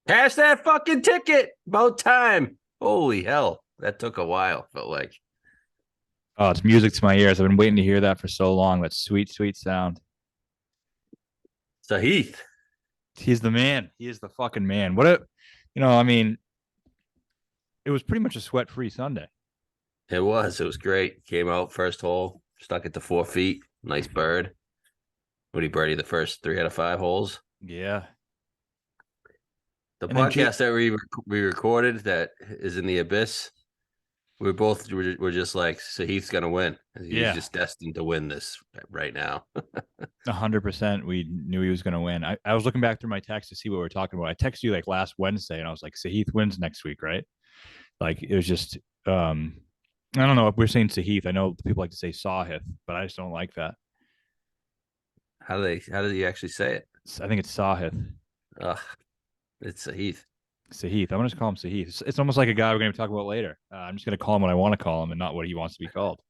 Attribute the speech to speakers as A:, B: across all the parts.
A: Cash that fucking ticket. About time. Holy hell. That took a while, felt like.
B: Oh, it's music to my ears. I've been waiting to hear that for so long. That sweet, sweet sound.
A: So Heath.
B: He's the man. He is the fucking man. What a, I mean, it was pretty much a sweat-free Sunday.
A: It was great. Came out first hole, stuck it to 4 feet. Nice bird. Would he birdie the first 3 out of 5 holes?
B: Yeah.
A: The
B: And then Jake,
A: podcast that we recorded that is in the abyss. We're just like, so Heath's gonna win. He's
B: yeah,
A: just destined to win this right now.
B: 100%. We knew he was going to win. I was looking back through my text to see what we were talking about. I texted you like last Wednesday, and I was like, Sahith wins next week, right? Like, it was just, I don't know if we're saying Sahith. I know people like to say Sahith, but I just don't like that.
A: How did he actually say it?
B: I think it's Sahith.
A: Ugh, it's a Heath.
B: Sahith. I'm gonna just call him Sahith. It's almost like a guy we're gonna talk about later. I'm just gonna call him what I want to call him and not what he wants to be called.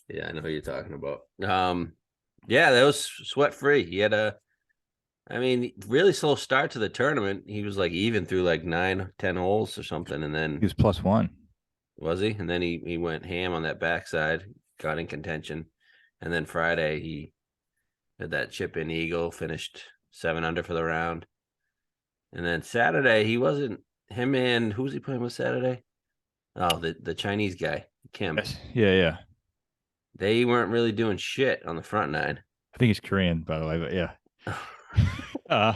A: Yeah, I know who you're talking about. Yeah, that was sweat free. He had I mean, really slow start to the tournament. He was like even through like 9, 10 holes or something, and
B: He
A: then
B: was +1.
A: was he? And then he went ham on that backside, got in contention, and then Friday he had that chip in eagle, finished 7 under for the round, and then Saturday he wasn't him and who was he playing with Saturday? Oh, the Chinese guy, Kim.
B: Yes. Yeah, yeah.
A: They weren't really doing shit on the front nine.
B: I think he's Korean, by the way, but yeah. Uh,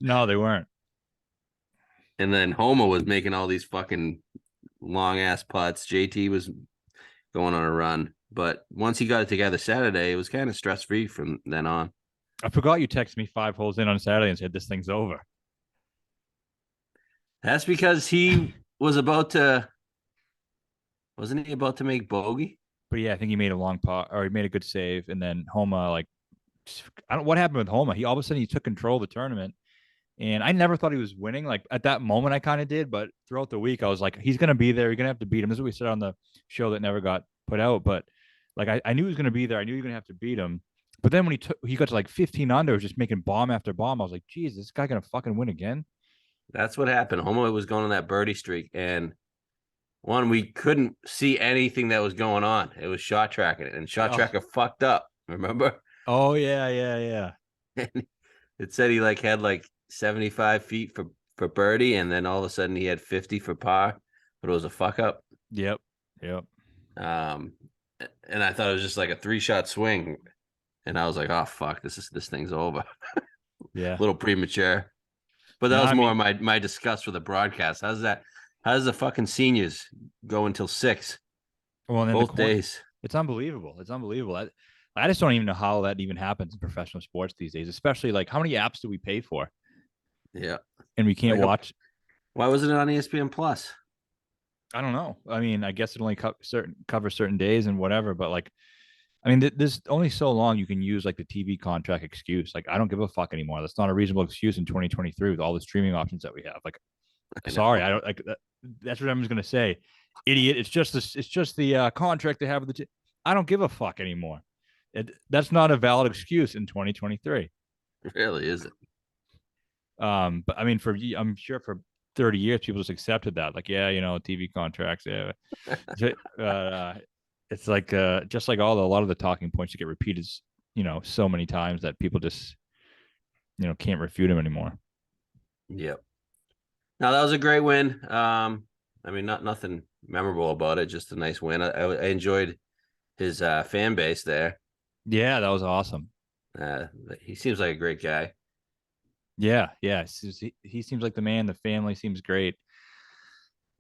B: no, they weren't.
A: And then Homa was making all these fucking long ass putts. JT was going on a run. But once he got it together Saturday, it was kind of stress free from then on.
B: I forgot you texted me 5 holes in on Saturday and said this thing's over.
A: That's because he was about to, wasn't he about to make bogey?
B: But yeah, I think he made a long putt or he made a good save, and then Homa like, I don't what happened with Homa. He all of a sudden he took control of the tournament. And I never thought he was winning. Like at that moment, I kind of did, but throughout the week, I was like, he's gonna be there. You're gonna have to beat him. This is what we said on the show that never got put out. But like I knew he was gonna be there. I knew you were gonna have to beat him. But then when he got to like 15 under, was just making bomb after bomb. I was like, geez, this guy gonna fucking win again?
A: That's what happened. Homa was going on that birdie streak. And one, we couldn't see anything that was going on. It was shot tracking it, and shot
B: Oh,
A: tracker fucked up. Remember?
B: oh yeah, yeah, yeah.
A: It said he like had like 75 feet for birdie, and then all of a sudden he had 50 for par, but it was a fuck up.
B: Yep, yep.
A: Um, and I thought it was just like a 3 shot swing, and I was like, oh fuck, this thing's over. A
B: Yeah.
A: little premature, but that
B: No,
A: was
B: I
A: more
B: mean,
A: my disgust for the broadcast. How's that? How does the fucking seniors go until 6
B: well, and then the
A: both
B: corner.
A: days?
B: It's unbelievable. It's unbelievable. I just don't even know how that even happens in professional sports these days, especially like how many apps do we pay for
A: Yeah,
B: and we can't
A: like
B: watch.
A: why wasn't it on ESPN Plus?
B: I don't know. I mean, I guess it only covers certain days and whatever, but like, I mean, there's only so long you can use like the TV contract excuse. Like, I don't give a fuck anymore. That's not a reasonable excuse in 2023 with all the streaming options that we have. Like,
A: I
B: sorry,
A: know.
B: I don't like that. That's what I'm just gonna say, idiot. It's just this. It's just the contract they have with the. I don't give a fuck anymore. That's not a valid excuse in 2023.
A: It really isn't.
B: But I mean, I'm sure for 30 years people just accepted that. Like, yeah, TV contracts. Yeah, uh, it's like just like a lot of the talking points that get repeated, so many times that people just can't refute them anymore.
A: Yep. Now that was a great win. I mean, nothing memorable about it, just a nice win. I enjoyed his fan base there.
B: Yeah, that was awesome.
A: Uh, he seems like a great guy.
B: Yeah, yeah. He seems like the man. The family seems great.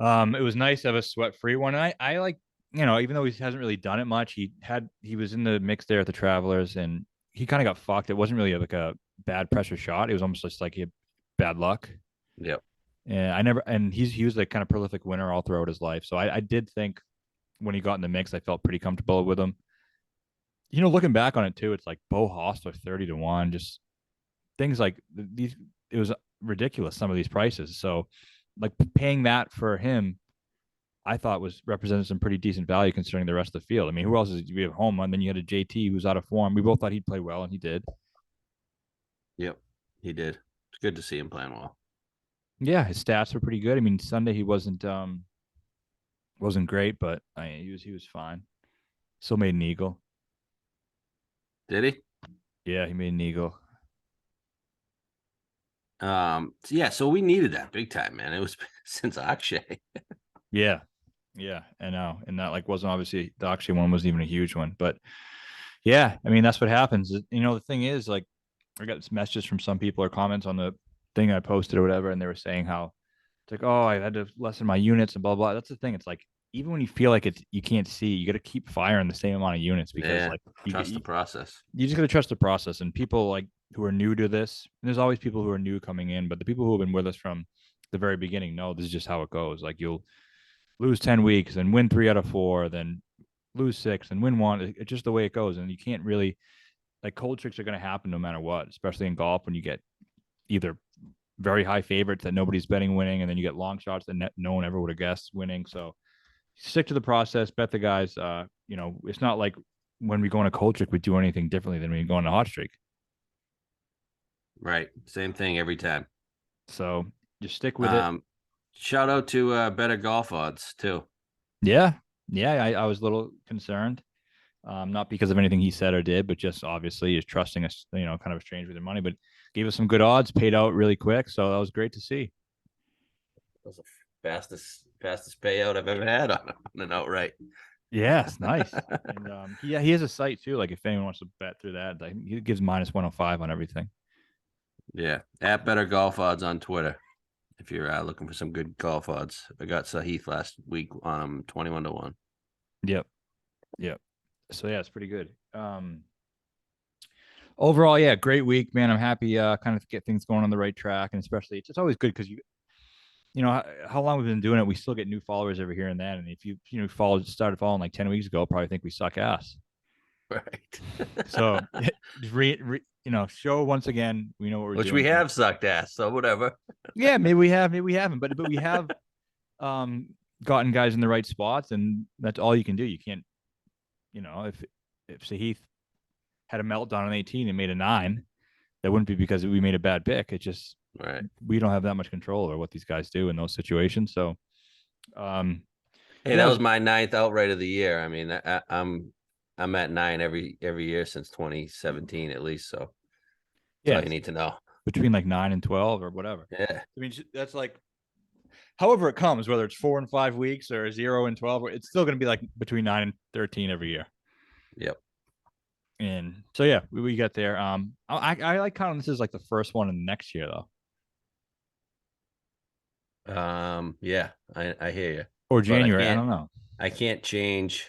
B: It was nice to have a sweat-free one. I like, even though he hasn't really done it much, he was in the mix there at the Travelers, and he kind of got fucked. It wasn't really like a bad pressure shot. It was almost just like he had bad luck.
A: Yep.
B: And I never, and he was a kind of prolific winner all throughout his life. So I did think when he got in the mix, I felt pretty comfortable with him. Looking back on it too, it's like Bo Hostler 30 to 1, just things like these. It was ridiculous, some of these prices. So like paying that for him, I thought was represented some pretty decent value considering the rest of the field. I mean, who else is we have home? And then you had a JT who's out of form. We both thought he'd play well, and he did.
A: Yep. He did. It's good to see him playing well.
B: Yeah, his stats were pretty good. I mean, Sunday he wasn't great, but he was fine. Still made an eagle.
A: Did he?
B: Yeah, he made an eagle.
A: So we needed that big time, man. It was since Akshay.
B: Yeah, yeah, I know, and that like wasn't obviously the Akshay one wasn't even a huge one, but yeah, I mean that's what happens. You know, the thing is, like, I got this messages from some people or comments on the thing I posted or whatever, and they were saying how it's like, oh, I had to lessen my units and blah blah. That's the thing. It's like even when you feel like it's you can't see, you got to keep firing the same amount of units because
A: Yeah,
B: like
A: trust the process.
B: you just got to trust the process. And people like who are new to this, and there's always people who are new coming in, but the people who have been with us from the very beginning know this is just how it goes. Like you'll lose 10 weeks and win 3 out of 4, then lose 6 and win 1. It's just the way it goes. And you can't really, like, cold tricks are going to happen no matter what, especially in golf when you get either very high favorites that nobody's betting winning, and then you get long shots that no one ever would have guessed winning. So stick to the process, bet the guys. It's not like when we go on a cold trick, we do anything differently than when we go on a hot streak.
A: Right. Same thing every time.
B: So just stick with it.
A: Shout out to Better Golf Odds too.
B: Yeah. Yeah. I was a little concerned. Not because of anything he said or did, but just obviously is trusting us, kind of exchange with their money, but gave us some good odds, paid out really quick. So that was great to see.
A: That was the fastest payout I've ever had on an outright.
B: Yes, nice. And he has a site too. Like if anyone wants to bet through that, like he gives -105 on everything.
A: Yeah, at Better Golf Odds on Twitter. If you're looking for some good golf odds, I got Sahith last week on him 21-1.
B: Yep. So yeah, it's pretty good. Overall, yeah, great week, man. I'm happy kind of get things going on the right track, and especially it's always good because you know how long we've been doing it, we still get new followers every here and then. And if you started following like 10 weeks ago, probably think we suck ass.
A: Right.
B: So show once again we know what we're
A: Which
B: doing
A: we
B: here.
A: have sucked ass, so whatever.
B: Yeah, maybe we have, maybe we haven't, but we have gotten guys in the right spots, and that's all you can do. You can't, if Sahith had a meltdown on 18 and made a 9, that wouldn't be because we made a bad pick. It's just
A: right.
B: We don't have that much control over what these guys do in those situations. So,
A: hey, that was my 9th outright of the year. I mean, I'm at 9 every year since 2017 at least. So that's all you need to know.
B: Between like 9 and 12 or whatever.
A: Yeah.
B: I mean, that's like, however it comes, whether it's 4 and 5 weeks or 0 and 12, it's still going to be like between 9 and 13 every year.
A: Yep.
B: And so, yeah, we got there. I like counting this as like the first one in the next year though.
A: Yeah, I hear you.
B: Or January, I don't know.
A: I can't change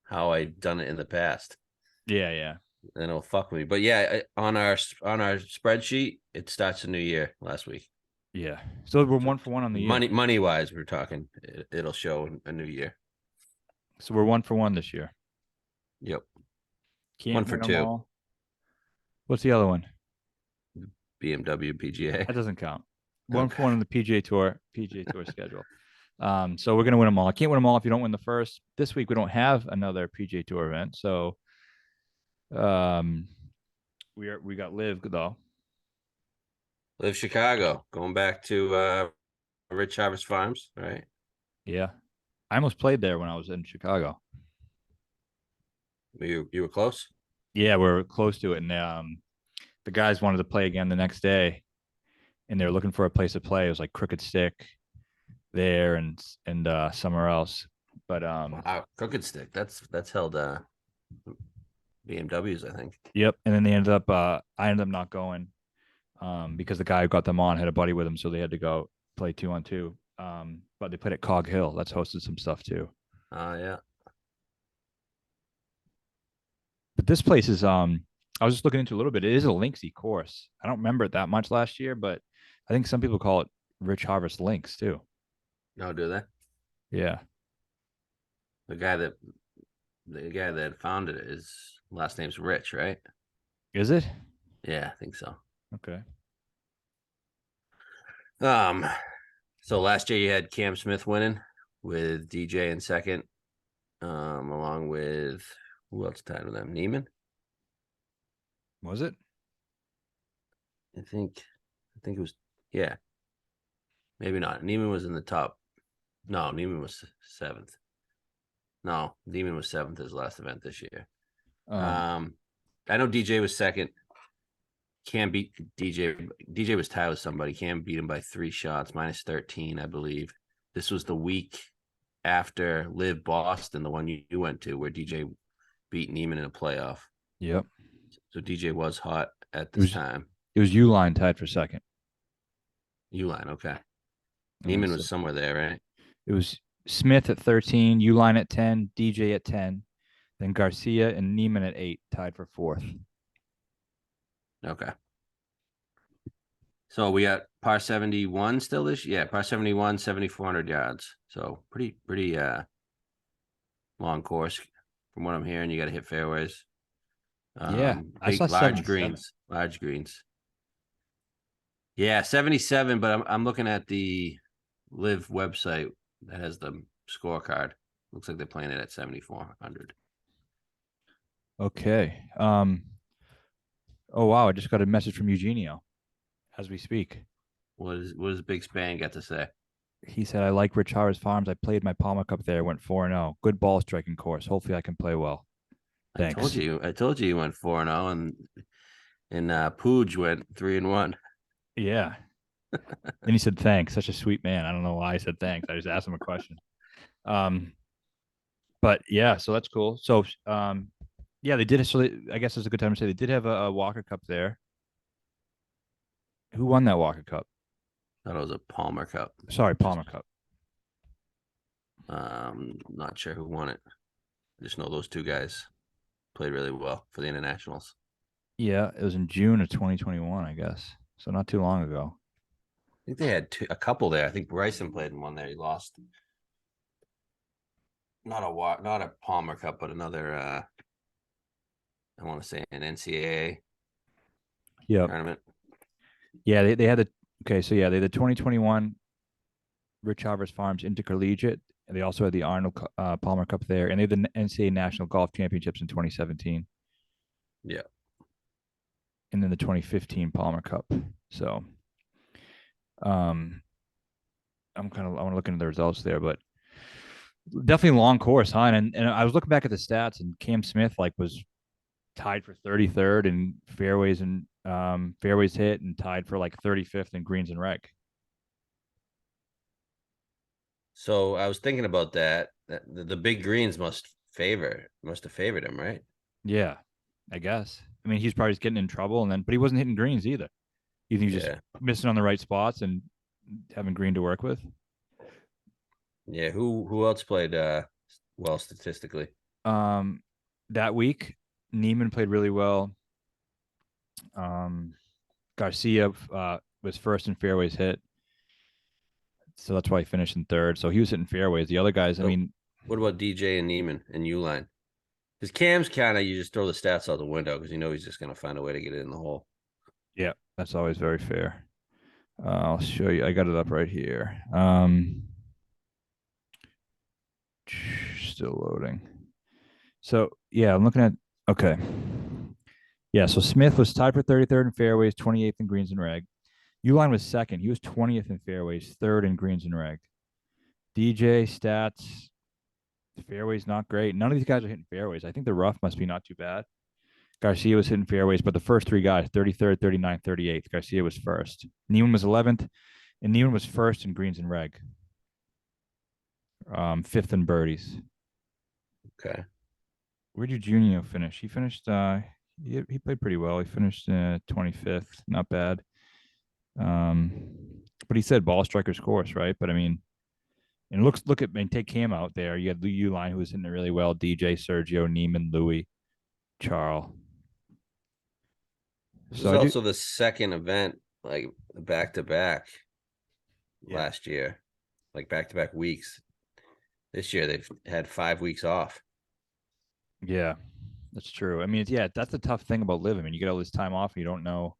A: how I've done it in the past.
B: Yeah.
A: And it'll fuck with me. But yeah, on our spreadsheet, it starts a new year last week.
B: Yeah. So we're 1 for 1 on the year.
A: Money wise, we're talking. It'll show a new year.
B: So we're 1 for 1 this year.
A: Yep.
B: Can't
A: 1 for 2.
B: What's the other one?
A: BMW PGA.
B: That doesn't count. 1 for 1 on the PGA Tour schedule. So we're gonna win them all. I can't win them all if you don't win the first. This week we don't have another PGA Tour event, so we got LIV though.
A: LIV Chicago, going back to Rich Harvest Farms, right?
B: Yeah, I almost played there when I was in Chicago.
A: You were close.
B: Yeah, we're close to it, and the guys wanted to play again the next day, and they were looking for a place to play. It was like Crooked Stick there and somewhere else. But
A: wow, Crooked Stick. That's held BMWs, I think.
B: Yep. And then they ended up I ended up not going because the guy who got them on had a buddy with him, so they had to go play 2-on-2. But they played at Cog Hill. That's hosted some stuff too.
A: Yeah.
B: But this place is I was just looking into a little bit. It is a Linksy course. I don't remember it that much last year, but I think some people call it Rich Harvest Links too.
A: No, do they?
B: Yeah.
A: The guy that founded it, his last name's Rich, right?
B: Is it?
A: Yeah, I think so.
B: Okay.
A: So last year you had Cam Smith winning with DJ in second, along with who else tied with them? Neiman?
B: Was it?
A: I think I think it was, yeah, maybe not. Neiman was in the top. No, Neiman was seventh. No, Neiman was seventh his last event this year.
B: Um,
A: Um, I know DJ was second. Can't beat DJ. DJ was tied with somebody. Can't beat him by 3 shots, minus 13, I believe. This was the week after Live Boston, the one you went to, where DJ beat Neiman in a playoff.
B: yep.
A: So DJ was hot at
B: It
A: this
B: was
A: time.
B: it was Uline tied for second.
A: Uline, okay.
B: And
A: Neiman
B: so
A: was somewhere there, right?
B: it was Smith at 13, Uline at 10, DJ at 10, then Garcia and Neiman at 8, tied for fourth.
A: Okay. So we got par 71 still this year. Yeah, par 71, 7,400 yards. So pretty long course from what I'm hearing. You got to hit fairways.
B: Yeah, I saw
A: Big large
B: 77.
A: greens. Yeah, 77, but I'm looking at the Live website that has the scorecard. Looks like they're playing it at 7,400.
B: Okay. Oh wow, I just got a message from Eugenio as we speak.
A: What does Big Span got to say?
B: He said, I like Rich Harris Farms. I played my Palmer Cup there, went 4-0. Good ball striking course. Hopefully I can play well. Thanks.
A: I told you you went 4-0, and Pooj went 3-1.
B: Yeah. And he said, thanks. Such a sweet man. I don't know why I said thanks. I just asked him a question. But yeah, so that's cool. So yeah, they did. So I guess it's a good time to say they did have a Walker Cup there. Who won that Walker Cup?
A: Thought it was a Palmer Cup.
B: Sorry, Palmer Cup.
A: Not sure who won it. I just know those two guys played really well for the internationals.
B: Yeah, it was in June of 2021, I guess. So not too long ago.
A: I think they had a couple there. I think Bryson played in one there. He lost. Not a Palmer Cup, but another. I want to say an NCAA
B: Yep.
A: tournament.
B: Yeah, they had the okay. So yeah, they had the 2021 Rich Harvest Farms Intercollegiate. And they also had the Arnold Palmer Cup there, and they had the NCAA National Golf Championships in 2017.
A: Yeah.
B: And then the 2015 Palmer Cup. So, I want to look into the results there, but definitely a long course, huh? And I was looking back at the stats, and Cam Smith was tied for 33rd in fairways and fairways hit, and tied for 35th in greens and reg.
A: So I was thinking about that. The big greens must have favored him, right?
B: Yeah, I guess. I mean, he's probably just getting in trouble, but he wasn't hitting greens either. You think he's just missing on the right spots and having green to work with?
A: Yeah. Who else played well statistically?
B: That week, Neiman played really well. Garcia was first in fairways hit, so that's why he finished in third. So he was hitting fairways. The other guys, I mean,
A: what about DJ and Neiman and Uline? Because Cam's kind of, you just throw the stats out the window because you know he's just going to find a way to get it in the hole.
B: Yeah, that's always very fair. I'll show you. I got it up right here. Still loading. So yeah, I'm looking at okay. Yeah, so Smith was tied for 33rd in fairways, 28th in greens and reg. Uline was second. He was 20th in fairways, third in greens and reg. DJ stats, fairways not great. None of these guys are hitting fairways. I think the rough must be not too bad. Garcia was hitting fairways, but the first three guys, 33rd, 39th, 38th, Garcia was first. Neiman was 11th, and Neiman was first in greens and reg. Fifth in birdies.
A: Okay.
B: Where did Junio finish? He finished he played pretty well. He finished 25th, not bad. But he said ball striker's course, right? But I mean, and take Cam out there. You had Lee Uline, who was hitting it really well. DJ, Sergio, Neiman, Louis, Charles.
A: This is also the second event, like back to back last year, like back to back weeks. This year they've had 5 weeks off.
B: Yeah, that's true. I mean, that's the tough thing about living. I mean, you get all this time off, and you don't know,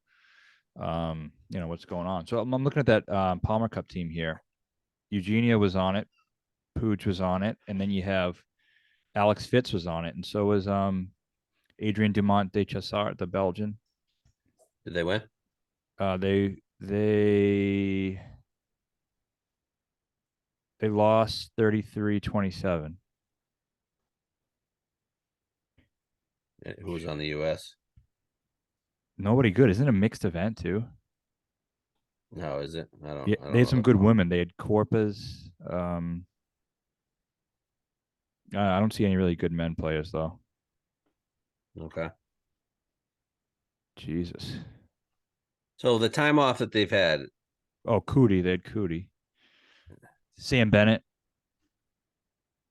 B: what's going on. So I'm looking at that Palmer Cup team here. Eugenia was on it, Pooch was on it, and then you have Alex Fitz was on it, and so was Adrian Dumont de Chassart, the Belgian.
A: Did they win?
B: They lost 33-27.
A: Who was on the U.S.?
B: Nobody good. Isn't it a mixed event too?
A: No, is it? I don't.
B: Yeah,
A: I
B: they
A: don't
B: had
A: know
B: some
A: the
B: good
A: comp.
B: women. They had Corpus. I don't see any really good men players though.
A: Okay.
B: Jesus.
A: So the time off that they've had,
B: Oh, Cootie. They had Cootie. Sam Bennett.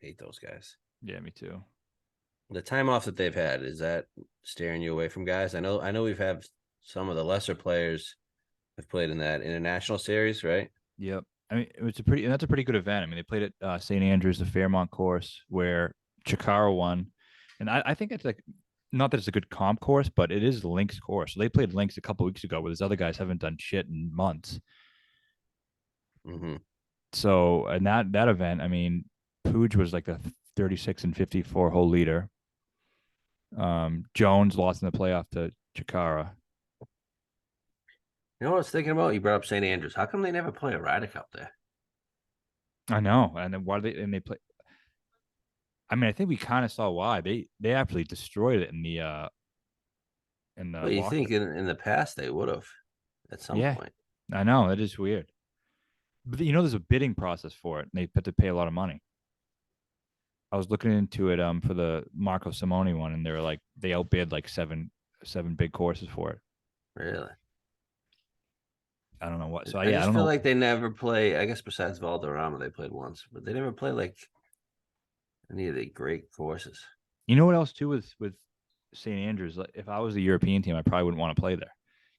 A: hate those guys.
B: Yeah, me too.
A: The time off that they've had, is that steering you away from guys? I know we've had some of the lesser players have played in that international series, right?
B: Yep. I mean, that's a pretty good event. I mean, they played at St. Andrews, the Fairmont course, where Chikara won, and I think it's like not that it's a good comp course, but it is Links course. So they played Links a couple weeks ago, where these other guys haven't done shit in months.
A: Mm-hmm.
B: So and that event, I mean, Puig was like a 36 and 54 hole leader. Jones lost in the playoff to Chikara.
A: You know what I was thinking about? You brought up St. Andrews. How come they never play a Ryder Cup there?
B: I know, and then why do they and they play? I mean, I think we kind of saw why they actually destroyed it in the
A: Well, you
B: walk.
A: think in the past they would have at some
B: Yeah,
A: point.
B: I know that is weird. But you know, there's a bidding process for it, and they have to pay a lot of money. I was looking into it for the Marco Simone one, and they were like they outbid like seven big courses for it.
A: Really?
B: I don't know what. So
A: I
B: yeah, I
A: just
B: don't
A: feel
B: know.
A: like they never play. I guess besides Valderrama, they played once, but they never play like any of the great courses.
B: You know what else too with St. Andrews? Like, if I was a European team, I probably wouldn't want to play there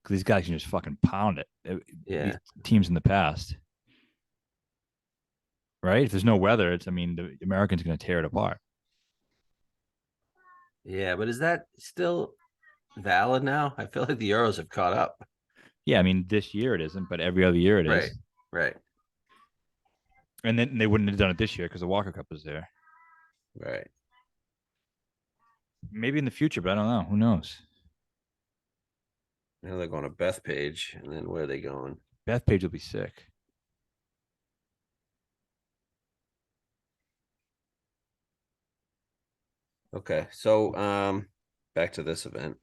B: because these guys can just fucking pound it. These
A: Yeah,
B: teams in the past, right? If there's no weather, it's I mean the Americans are going to tear it apart.
A: yeah, but is that still valid now? I feel like the Euros have caught up.
B: Yeah, I mean this year it isn't, but every other year it
A: Right,
B: is.
A: right,
B: And then they wouldn't have done it this year because the Walker Cup was there.
A: right.
B: Maybe in the future, but I don't know. Who knows?
A: Now they're going to Bethpage, and then where are they going?
B: Bethpage will be sick.
A: Okay, so back to this event.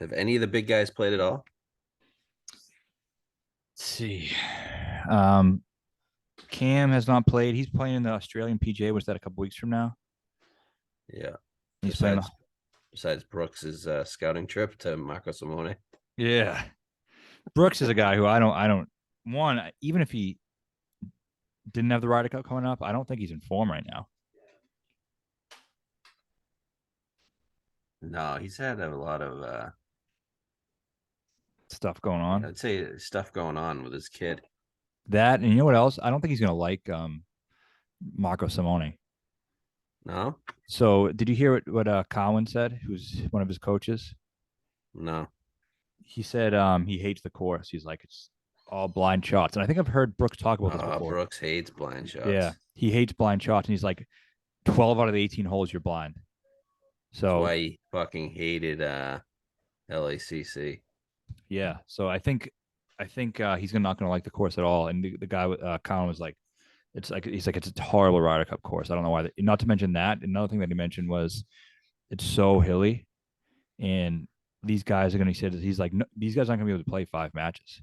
A: Have any of the big guys played at all?
B: Let's see. Um, Cam has not played. He's playing in the Australian PGA. Was that a couple weeks from now?
A: Yeah.
B: He's playing.
A: Besides Brooks's scouting trip to Marco Simone.
B: Yeah. Brooks is a guy who I don't. One, even if he didn't have the Ryder Cup coming up, I don't think he's in form right now.
A: No, he's had a lot of
B: Stuff going on.
A: I'd say stuff going on with his kid.
B: That and you know what else? I don't think he's gonna like Marco Simone.
A: No,
B: So did you hear what Cowan said, who's one of his coaches?
A: no.
B: He said he hates the course. He's like it's all blind shots. And I think I've heard Brooks talk about this before.
A: Brooks hates blind
B: Yeah.
A: shots.
B: He hates blind shots and he's like 12 out of the 18 holes you're blind.
A: That's
B: So
A: why he fucking hated LACC.
B: yeah. So I think he's not gonna like the course at all. And the guy with Colin was like, it's like he's like it's a horrible Ryder Cup course. I don't know why. Not to mention that another thing that he mentioned was it's so hilly, and these guys are gonna. He said he's like no, these guys aren't gonna be able to play 5 matches.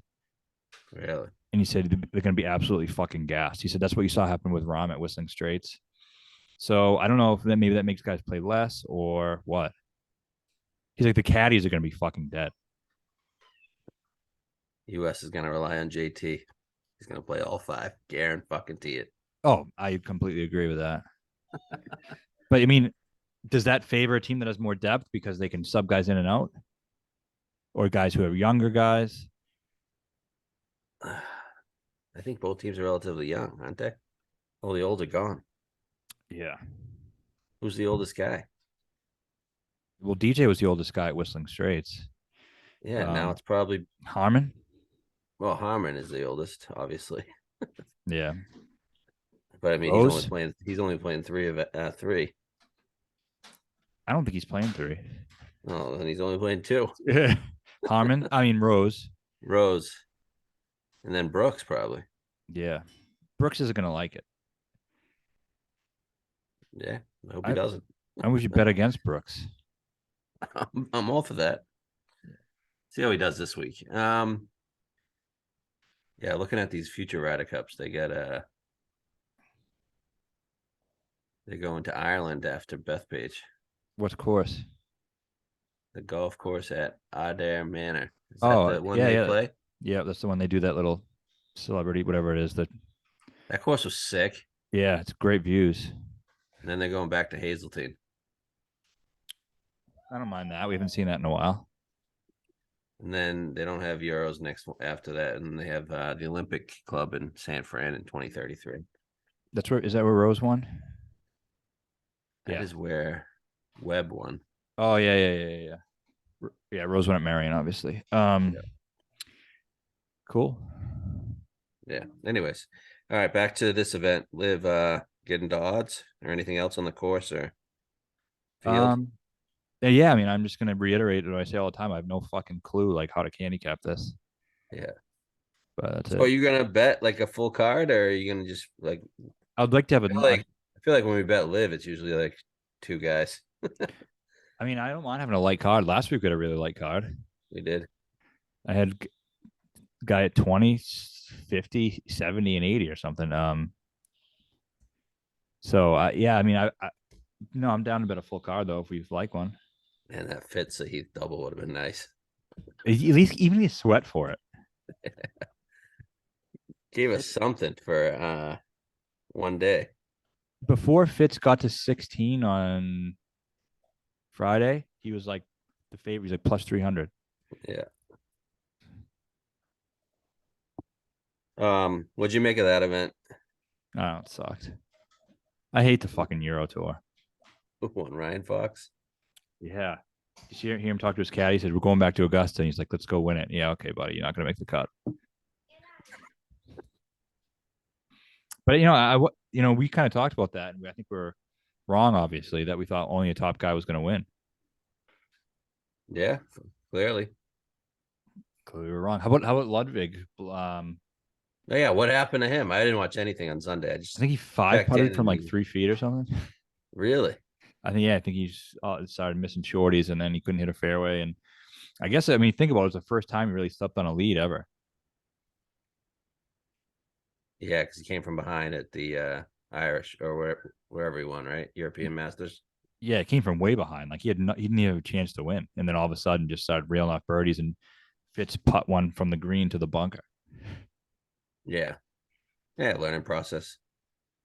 A: Really?
B: And he said they're gonna be absolutely fucking gassed. He said that's what you saw happen with Rahm at Whistling Straits. So I don't know if that maybe that makes guys play less or what. He's like the caddies are gonna be fucking dead.
A: US is gonna rely on JT. He's gonna play all five. Guarantee it.
B: Oh, I completely agree with that. But I mean, does that favor a team that has more depth because they can sub guys in and out, or guys who are younger guys?
A: I think both teams are relatively young, aren't they? Oh, the old are gone.
B: Yeah.
A: Who's the oldest guy?
B: Well, DJ was the oldest guy at Whistling Straits.
A: Yeah, now it's probably
B: Harmon.
A: well, Harmon is the oldest, obviously.
B: Yeah.
A: But I mean,
B: Rose.
A: he's only playing three.
B: I don't think he's playing 3.
A: Oh, and he's only playing two.
B: Yeah. Harmon. I mean Rose.
A: Rose, and then Brooks probably.
B: Yeah. Brooks isn't gonna like it.
A: Yeah, I hope he
B: I
A: doesn't.
B: I wish you bet against Brooks.
A: I'm all for that. See how he does this week. Yeah, looking at these future Ryder Cups, they're going to Ireland after Bethpage.
B: What course?
A: The golf course at Adair Manor. Is that
B: Oh,
A: the one
B: yeah,
A: they
B: yeah.
A: play?
B: Yeah, that's the one they do that little celebrity, whatever it is. That
A: That course was sick.
B: yeah, it's great views.
A: And then they're going back to Hazeltine.
B: I don't mind that. We haven't seen that in a while.
A: And then they don't have Euros next after that. And they have the Olympic Club in San Fran in 2033.
B: That's where is that where Rose won?
A: That
B: Yeah.
A: is where Webb won.
B: Oh yeah. Yeah, Rose won at Marion, obviously.
A: Yeah.
B: Cool.
A: Yeah. Anyways. All right, back to this event. Live get into odds or anything else on the course or field?
B: Yeah, I mean, I'm just gonna reiterate what I say all the time. I have no fucking clue like how to handicap this,
A: Yeah.
B: but that's
A: So are
B: it.
A: you gonna bet like a full card or are you gonna just like
B: I'd like to have
A: I feel like when we bet live, it's usually like two guys.
B: I mean, I don't mind having a light card. Last week we had a really light card.
A: We did.
B: I had guy at 20, 50, 70, and 80 or something. So yeah, I mean, I no, I'm down to bet a full card though if we like one.
A: And that fits the Heath double would have been nice.
B: At least even you sweat for it.
A: Gave us something for one day.
B: Before Fitz got to 16 on Friday, he was like the favorite. He's like plus 300.
A: Yeah. What'd you make of that event?
B: Oh, it sucked. I hate the fucking Euro Tour.
A: Who won? Ryan Fox?
B: Yeah. You hear him talk to his caddy? He said, "We're going back to Augusta." And he's like, "Let's go win it." Yeah, okay, buddy. You're not going to make the cut. But we kind of talked about that, and I think we're wrong, obviously, that we thought only a top guy was going to win.
A: Yeah, clearly.
B: Clearly, we're wrong. How about Ludwig?
A: Oh, yeah, what happened to him? I didn't watch anything on Sunday. I
B: I
A: just
B: think he five
A: checked in
B: putted from
A: and
B: like 3 feet or something.
A: really.
B: I think he's started missing shorties, and then he couldn't hit a fairway. And I guess think about it, it was the first time he really slept on a lead ever.
A: Yeah, because he came from behind at the Irish or wherever he won, right? European Masters.
B: Yeah, it came from way behind. Like he didn't even have a chance to win, and then all of a sudden just started reeling off birdies and Fitz putt one from the green to the bunker.
A: Yeah. Yeah, learning process.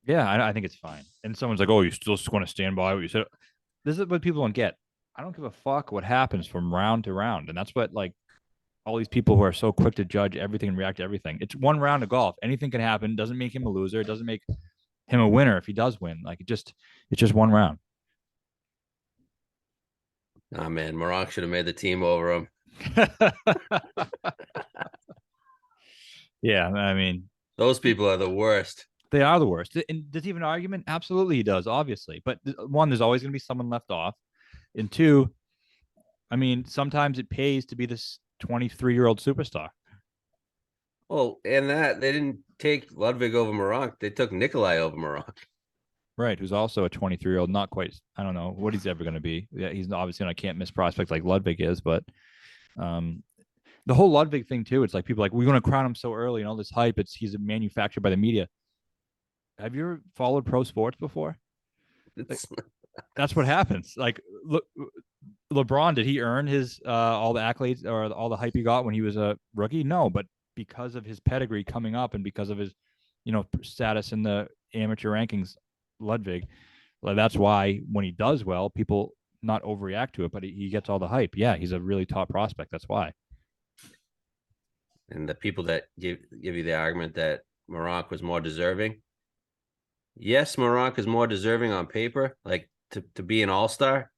B: Yeah, I think it's fine. And someone's like, "Oh, you still just want to stand by what you said." This is what people don't get. I don't give a fuck what happens from round to round, and that's what like all these people who are so quick to judge everything and react to everything. It's one round of golf. Anything can happen. Doesn't make him a loser. It doesn't make him a winner if he does win. Like it's just one round.
A: Oh man, Moronk should have made the team over him.
B: Yeah, I mean,
A: Those people are the worst.
B: they are the worst. And does he have an argument? Absolutely, he does. Obviously, but one, there's always going to be someone left off, and two, I mean, sometimes it pays to be this 23-year-old superstar.
A: Well, and that they didn't take Ludwig over Moronk. They took Nikolai over Moronk.
B: Right, who's also a 23-year-old, not quite. I don't know what he's ever going to be. Yeah, he's obviously not a can't miss prospect like Ludwig is, but the whole Ludwig thing too. It's like people are like we're going to crown him so early and all this hype. He's manufactured by the media. Have you ever followed pro sports before? Like, that's what happens. Like, look, LeBron, did he earn his all the accolades or all the hype he got when he was a rookie? No, but because of his pedigree coming up and because of his, status in the amateur rankings, Ludwig, like, that's why when he does well, people not overreact to it, but he gets all the hype. Yeah, he's a really top prospect. That's why.
A: And the people that give you the argument that Moronk was more deserving. Yes, Moronk is more deserving on paper, like to be an all-star.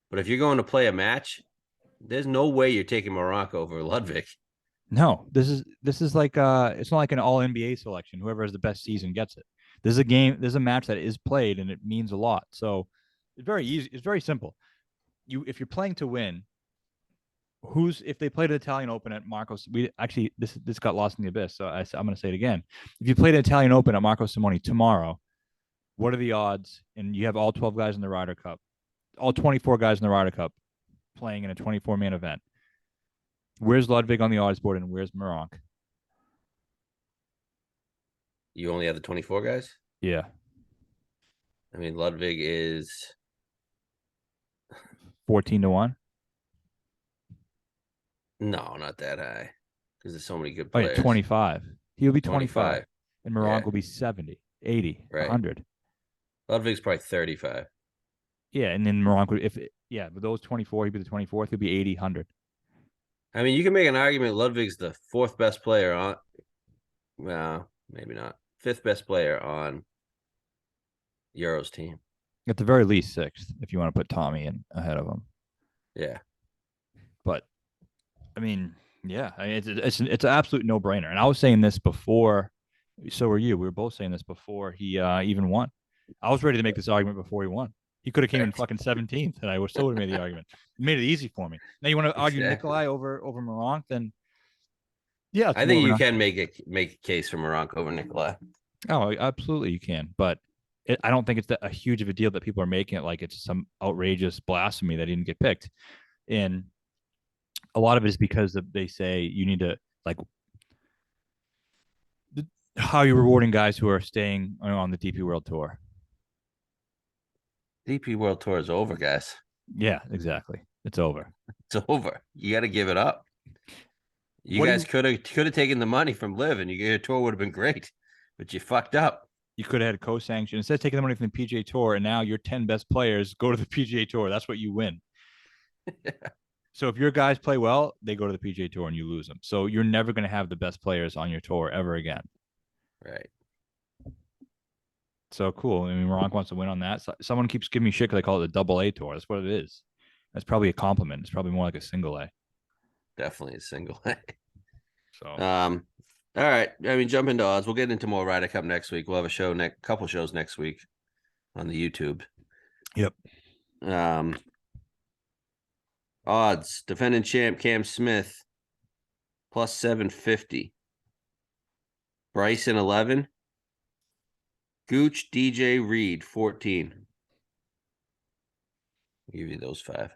A: But if you're going to play a match, there's no way you're taking Moronk over Ludwig.
B: No, this is like it's not like an all NBA selection. Whoever has the best season gets it. This is a game, there's a match that is played and it means a lot. So it's very easy, it's very simple. If you're playing to win, who's if they played an Italian Open at Marcos? We actually this got lost in the abyss, so I'm going to say it again. If you played an Italian Open at Marco Simone tomorrow, what are the odds? And you have all 12 guys in the Ryder Cup, all 24 guys in the Ryder Cup playing in a 24-man event. Where's Ludwig on the odds board, and where's Meronk?
A: You only have the 24 guys?
B: Yeah,
A: I mean, Ludwig is
B: 14-1.
A: no, not that high because there's so many good
B: Oh, yeah,
A: players.
B: 25. He'll be 25.
A: 25.
B: And Meronk
A: Yeah.
B: will be 70, 80,
A: Right.
B: 100.
A: Ludwig's probably 35.
B: Yeah, and then Meronk would, with those 24, he'd be the 24th. He'll be 80, 100.
A: I mean, you can make an argument Ludwig's the fourth best player on. Well, maybe not. Fifth best player on Euro's team.
B: At the very least, sixth, if you want to put Tommy in ahead of him.
A: Yeah.
B: But I mean, yeah, it's an absolute no brainer. And I was saying this before, so were you. We were both saying this before he even won. I was ready to make this argument before he won. He could have came in fucking 17th, and I still would have made the argument. It made it easy for me. Now you want to argue Nikolai over Meronk, then yeah,
A: I think you can make a case for Meronk over Nikolai.
B: Oh, absolutely, you can. But I don't think it's a huge of a deal that people are making it like it's some outrageous blasphemy that he didn't get picked. And a lot of it is because they say you need to like how are you rewarding guys who are staying on the DP World Tour?
A: DP World Tour is over, guys.
B: Yeah, exactly. It's over.
A: It's over. You got to give it up. You guys could have taken the money from LIV, and your tour would have been great, but you fucked up.
B: You could have had a co-sanction instead of taking the money from the PGA Tour, and now your 10 best players go to the PGA Tour. That's what you win. Yeah. So if your guys play well, they go to the PGA Tour and you lose them. So you're never going to have the best players on your tour ever again.
A: Right.
B: So cool. I mean, Meronk wants to win on that. So someone keeps giving me shit because they call it the AA tour. That's what it is. That's probably a compliment. It's probably more like a single A.
A: Definitely a single A.
B: So,
A: all right. I mean, jump into odds. We'll get into more Ryder Cup next week. We'll have a couple shows next week on the YouTube.
B: Yep.
A: Odds. Defending champ Cam Smith plus 750. Bryson 11. Gooch DJ Reed 14. I'll give you those 5.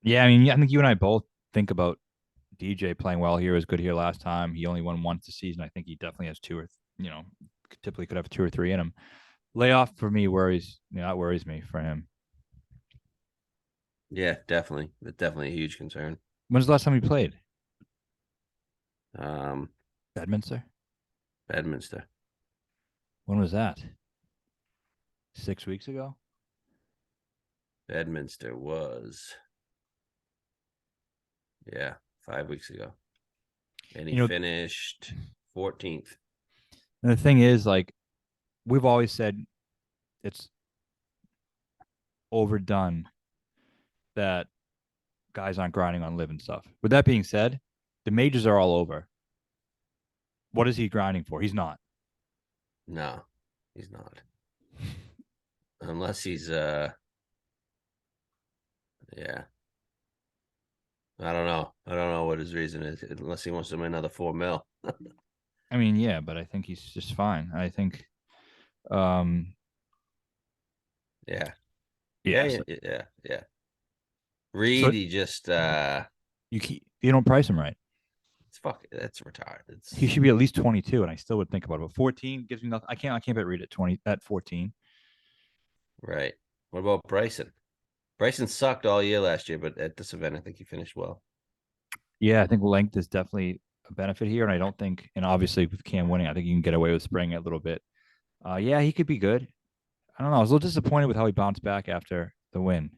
B: Yeah, I mean, I think you and I both think about DJ playing well here. Was good here last time. He only won once this season. I think he definitely has 2 or typically could have 2 or 3 in him. Layoff for me worries. That worries me for him.
A: Yeah, definitely. That's definitely a huge concern.
B: When's the last time he played?
A: Bedminster.
B: When was that? 6 weeks ago?
A: Bedminster was 5 weeks ago. And he finished 14th.
B: And the thing is, like, we've always said it's overdone that guys aren't grinding on LIV and stuff. With that being said, the majors are all over. What is he grinding for? He's not.
A: No, he's not. Unless he's I don't know what his reason is, unless he wants to win another $4 million.
B: I mean, yeah, but I think he's just fine. I think
A: Yeah. Reed,
B: so,
A: he just
B: you don't price him right.
A: That's retarded.
B: He should be at least 22, and I still would think about it. But 14 gives me nothing. I can't bet Reed at 14.
A: Right. What about Bryson? Bryson sucked all year last year, but at this event, I think he finished well.
B: Yeah, I think length is definitely a benefit here, and I don't think, and obviously with Cam winning, I think you can get away with spraying it a little bit. Yeah, he could be good. I don't know. I was a little disappointed with how he bounced back after the win.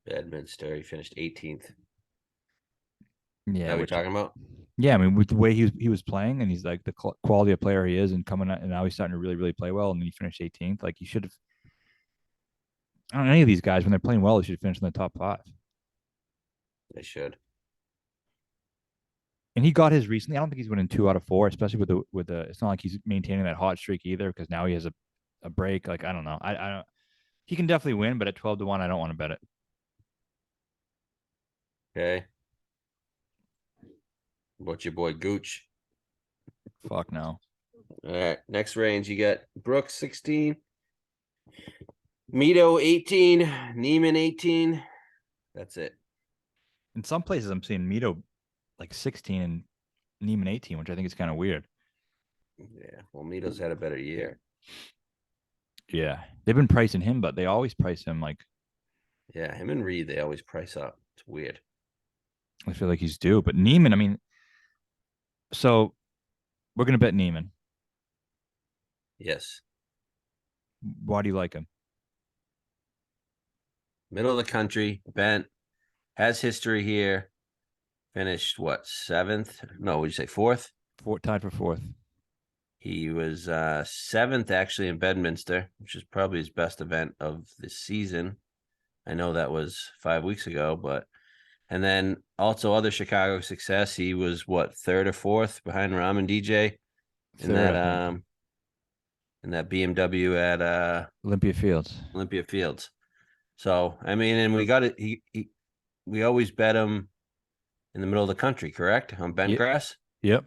A: Bedminster, he finished 18th.
B: Yeah,
A: what are we talking about?
B: Yeah, I mean, with the way he was playing, and he's like the quality of player he is, and coming out, and now he's starting to really, really play well, and then he finished 18th. Like he should have. I don't know, any of these guys when they're playing well, they should finish in the top 5.
A: They should.
B: And he got his recently. I don't think he's winning 2 out of 4, especially with the. It's not like he's maintaining that hot streak either, because now he has a break. Like I don't know. I don't. He can definitely win, but at 12-1, I don't want to bet it.
A: Okay. What's your boy Gooch?
B: Fuck no.
A: All right. Next range, you got Brooks 16, Mito 18, Neiman 18. That's it.
B: In some places, I'm seeing Mito like 16 and Neiman 18, which I think is kind of weird.
A: Yeah. Well, Mito's had a better year.
B: Yeah, they've been pricing him, but they always price him like
A: Yeah, him and Reed, they always price up. It's weird.
B: I feel like he's due. But Neiman, I mean, so we're gonna bet Neiman.
A: Yes.
B: Why do you like him?
A: Middle of the country, bent, has history here. Finished what, seventh? No, would you say fourth?
B: Tied for fourth.
A: He was seventh actually in Bedminster, which is probably his best event of the season. I know that was 5 weeks ago, but and then also other Chicago success. He was what, third or fourth behind Ram and DJ in
B: Third,
A: that
B: I think.
A: BMW at
B: Olympia Fields.
A: Olympia Fields. So I mean, and we got it. We always bet him in the middle of the country, correct? On bent
B: Yep.
A: grass.
B: Yep.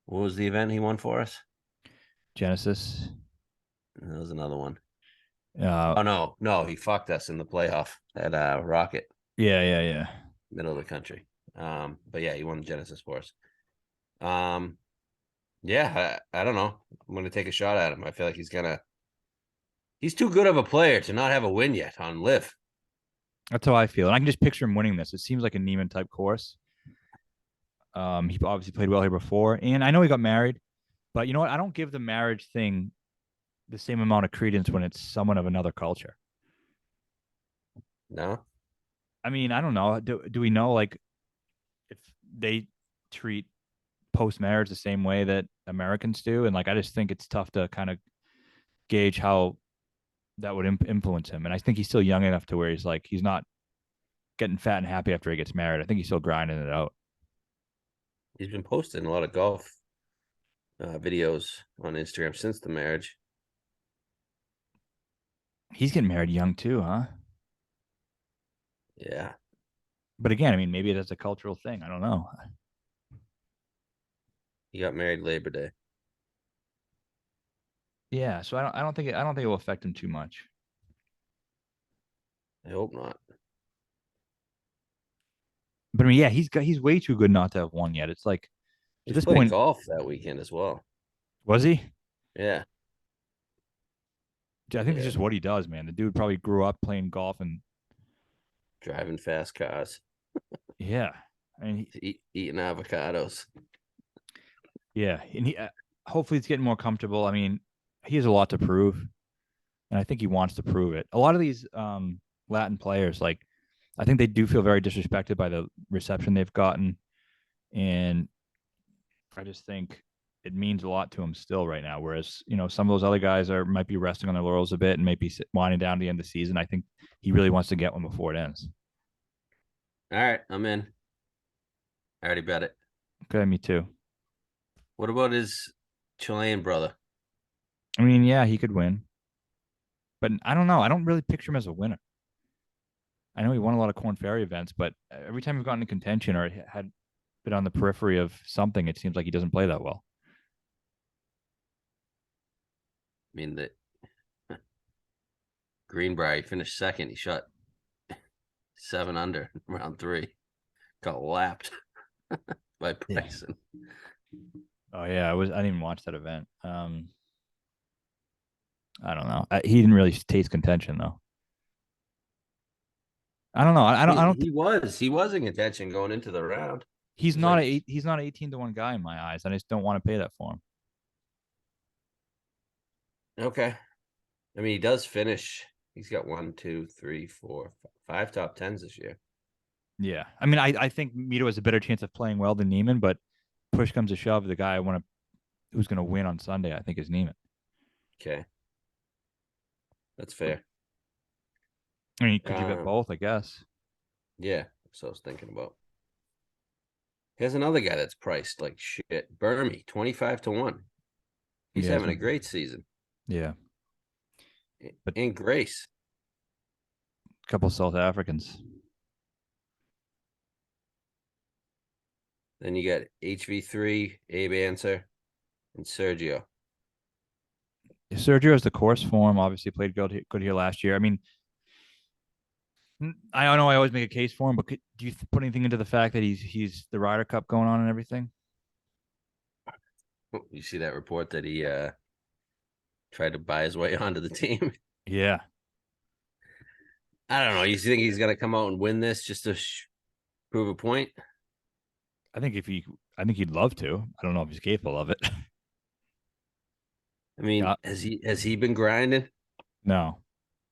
A: What was the event he won for us?
B: Genesis.
A: That was another one.
B: Uh,
A: Oh no, he fucked us in the playoff at Rocket,
B: yeah.
A: middle of the country. But yeah, he won the Genesis for us. Um, yeah, I don't know. I'm gonna take a shot at him. I feel like he's too good of a player to not have a win yet on LIV.
B: That's how I feel, and I can just picture him winning this. It seems like a Neiman type course. He obviously played well here before, and I know he got married, but you know what? I don't give the marriage thing the same amount of credence when it's someone of another culture.
A: No,
B: I mean, I don't know. Do we know like if they treat post marriage the same way that Americans do? And like, I just think it's tough to kind of gauge how that would influence him. And I think he's still young enough to where he's not getting fat and happy after he gets married. I think he's still grinding it out.
A: he's been posting a lot of golf videos on Instagram since the marriage.
B: He's getting married young too, huh?
A: Yeah,
B: But again, I mean, maybe that's a cultural thing. I don't know.
A: he got married Labor Day.
B: Yeah, so I don't think it will affect him too much.
A: I hope not.
B: But I mean, yeah, he's way too good not to have won yet. It's like to
A: He's
B: this
A: playing
B: point,
A: golf that weekend as well.
B: was he?
A: Yeah,
B: I think it's
A: yeah,
B: just what he does, man. The dude probably grew up playing golf, and
A: driving fast cars,
B: yeah, I mean,
A: eating avocados.
B: yeah, and he hopefully it's getting more comfortable. I mean, he has a lot to prove, and I think he wants to prove it. A lot of these Latin players, like, I think they do feel very disrespected by the reception they've gotten, and I just think it means a lot to him still right now. Whereas, some of those other guys might be resting on their laurels a bit and maybe winding down the end of the season. I think he really wants to get one before it ends.
A: All right, I'm in. I already bet it.
B: Okay, me too.
A: What about his Chilean brother?
B: I mean, yeah, he could win, but I don't know. I don't really picture him as a winner. I know he won a lot of Corn Ferry events, but every time he's gotten in contention or had been on the periphery of something, it seems like he doesn't play that well.
A: I mean, the Greenbrier finished second. He shot 7 under round three. Got lapped by Bryson.
B: Oh yeah, I didn't even watch that event. I don't know. He didn't really taste contention though. I don't know. I don't.
A: He was in contention going into the round.
B: He's
A: He's
B: not
A: like,
B: he's not 18-1 guy in my eyes. I just don't want to pay that for him.
A: okay. I mean, he does finish. He's got 1, 2, 3, 4, 5 top tens this year.
B: Yeah, I mean, I think Mito has a better chance of playing well than Neiman, but push comes to shove, the guy I want to who's going to win on Sunday, I think, is Neiman.
A: Okay. That's fair.
B: I mean, could you bet both? I guess.
A: Yeah. So I was thinking about. Here's another guy that's priced like shit. Burmy, 25-1. He's
B: Yeah,
A: having a great season.
B: yeah. But
A: And Grace.
B: a couple South Africans.
A: Then you got HV3, Abe Answer, and Sergio.
B: Sergio has the course form. Obviously, played good here last year. I mean, I don't know. I always make a case for him, but do you put anything into the fact that he's the Ryder Cup going on and everything?
A: You see that report that he tried to buy his way onto the team?
B: Yeah,
A: I don't know. You think he's gonna come out and win this just to prove a point?
B: I think I think he'd love to. I don't know if he's capable of it.
A: I mean,
B: Yeah,
A: has he been grinding?
B: no.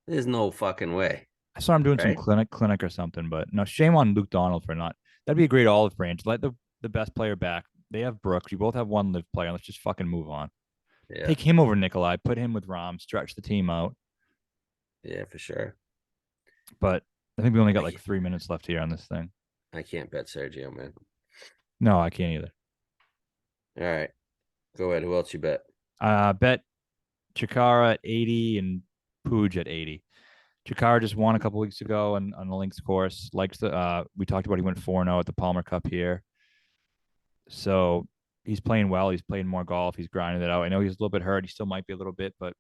A: There's no fucking way,
B: I saw him doing some
A: right?
B: clinic or something, but no, shame on Luke Donald for not. That'd be a great olive branch. Let the best player back. They have Brooks. You both have one live player. Let's just fucking move on.
A: Yeah,
B: Take him over Nikolai. Put him with Rom. Stretch the team out.
A: yeah, for sure.
B: But I think we only
A: I
B: got like
A: can't,
B: 3 minutes left here on this thing.
A: I can't bet Sergio, man.
B: No, I can't either.
A: All right, go ahead. Who else you bet?
B: Bet Chikara at 80 and Pooj at 80. Chikara just won a couple weeks ago on the links course. Likes the we talked about he went 4-0 at the Palmer Cup here. So he's playing well. He's playing more golf. He's grinding it out. I know he's a little bit hurt. He still might be a little bit, but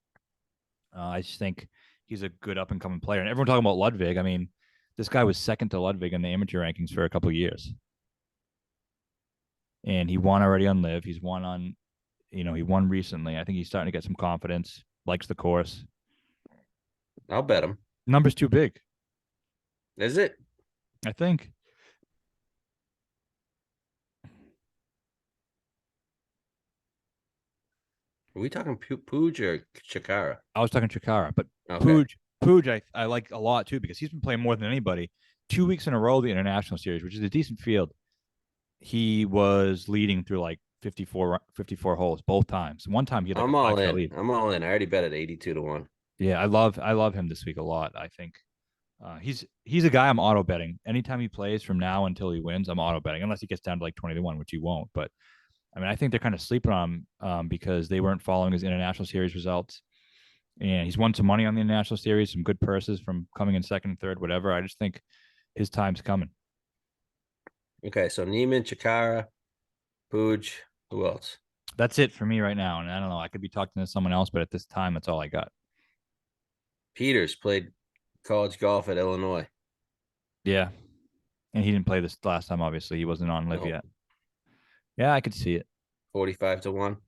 B: I just think he's a good up and coming player. And everyone talking about Ludwig. I mean, this guy was second to Ludwig in the amateur rankings for a couple of years, and he won already on Live. He's won on, he won recently. I think he's starting to get some confidence. Likes the course.
A: I'll bet him.
B: Number's too big.
A: Is it?
B: I think.
A: Are we talking Pooj or Chikara?
B: I was talking Chikara, but
A: Okay.
B: Pooj, I like a lot too because he's been playing more than anybody. 2 weeks in a row, the international series, which is a decent field. He was leading through like 54 holes both times. One time he had like
A: I'm
B: a
A: all
B: 5 shot
A: in.
B: lead.
A: I'm all in. I already bet at 82-1.
B: Yeah, I love him this week a lot. I think he's a guy I'm auto betting. Anytime he plays from now until he wins, I'm auto betting unless he gets down to like 20-1, which he won't. But I mean, I think they're kind of sleeping on him because they weren't following his international series results. And he's won some money on the international series, some good purses from coming in second and third, whatever. I just think his time's coming.
A: Okay, so Neiman, Chikara, Pooj. Who else?
B: That's it for me right now. And I don't know, I could be talking to someone else, but at this time, that's all I got.
A: Peters played college golf at Illinois.
B: Yeah. And he didn't play this last time, obviously. He wasn't on Live
A: No,
B: yet. Yeah, I could see it.
A: 45-1.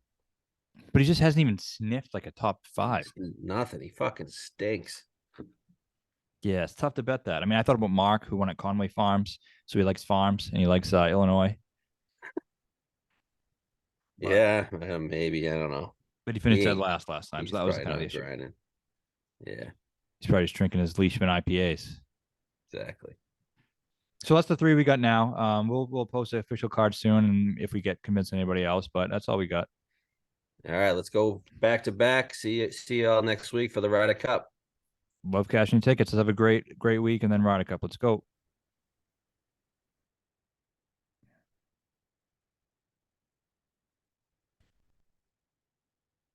B: But he just hasn't even sniffed like a top five.
A: Nothing. He fucking stinks.
B: Yeah, it's tough to bet that. I mean, I thought about Mark, who won at Conway Farms. So he likes farms and he likes Illinois. But,
A: Yeah, maybe. I don't know.
B: but he finished dead last time.
A: He's
B: So that was
A: probably
B: kind of the
A: not
B: issue.
A: grinding. Yeah,
B: He's probably just drinking his Leishman IPAs.
A: exactly.
B: So that's the three we got now. We'll post the official card soon, and if we get convinced anybody else, but that's all we got.
A: All right, let's go back to back. See you all next week for the Ryder Cup.
B: Love cashing tickets. Let's have a great week, and then Ryder Cup. Let's go.